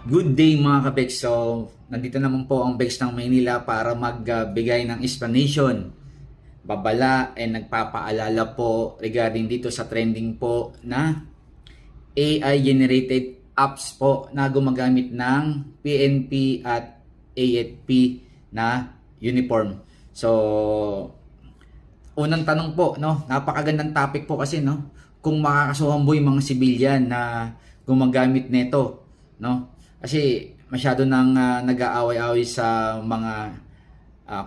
Good day mga kabeks. So, nandito naman po ang Bex ng Maynila para magbigay ng explanation, babala, and nagpapaalala po regarding dito sa trending po na AI generated apps po na gumagamit ng PNP at AFP na uniform. So, unang tanong po, no, napakagandang topic po kasi, no, kung makakasuhan po yung mga civilian na gumagamit nito, no? Kasi masyado nang nag-aaway-away sa mga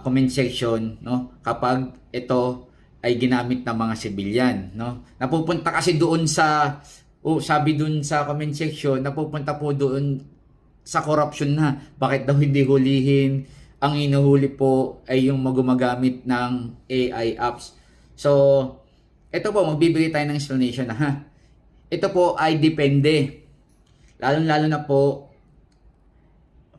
comment section, no? Kapag ito ay ginamit ng mga civilian, no? Napupunta kasi doon sa sabi doon sa comment section, napupunta po doon sa corruption na. Bakit daw hindi hulihin? Ang inuhuli po ay yung gumagamit ng AI apps. So, ito po, magbibigay tayo ng explanation na ha. Ito po ay depende. Lalo-lalo na po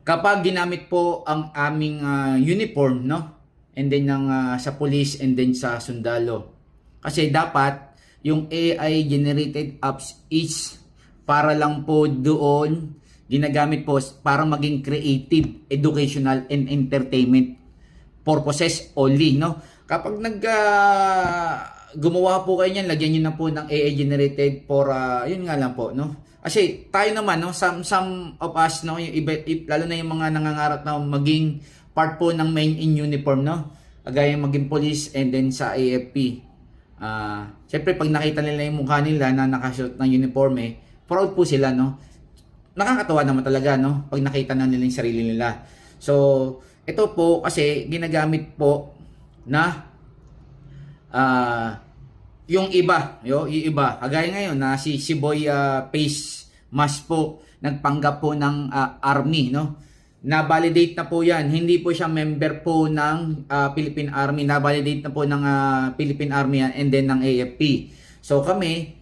kapag ginamit po ang aming uniform, no? And then sa police and then sa sundalo. Kasi dapat yung AI generated apps is para lang po doon, ginagamit po para maging creative, educational and entertainment purposes only, no? Kapag gumawa po kayo niyan, lagyan niyo na po ng AI generated for yun nga lang po, no? Kasi tayo naman, no, some of us, no, yung iba, lalo na yung mga nangangarap na maging part po ng main in uniform, no, gaya maging police and then sa AFP. Siyempre pag nakita nila yung mukha nila na nakasuot ng uniforme, proud po sila, no. Nakakatawa naman talaga, no, pag nakita na nila yung sarili nila. So, ito po kasi ginagamit po na yung iba, yung iba, kagaya ngayon na si Boy Face Mask po, nagpanggap po ng army, no? Na-validate na po yan. Hindi po siya member po ng Philippine Army. Na-validate na po ng Philippine Army yan and then ng AFP. So kami,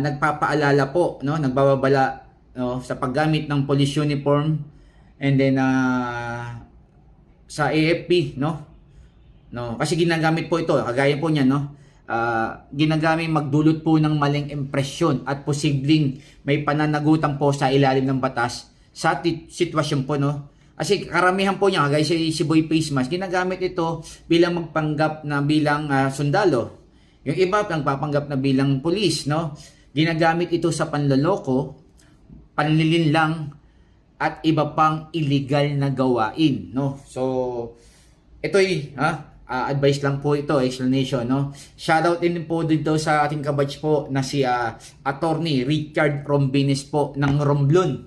nagpapaalala po, no? Nagbababala, no? Sa paggamit ng police uniform and then sa AFP, no? No, kasi ginagamit po ito, kagaya po niya, no? Ginagamit magdulot po ng maling impresyon at posibleng may pananagutan po sa ilalim ng batas sa sitwasyon po, no? Kasi karamihan po niya, kagaya si Boy Face Mask, ginagamit ito bilang magpanggap na bilang sundalo. Yung iba nagpapanggap na bilang police, no? Ginagamit ito sa panloloko, panlilinlang at iba pang illegal na gawain, no? So ito'y advice lang po ito, explanation, no? Shoutout din po dito sa ating kabatch po na si Attorney Richard Rombinis po ng Romblon.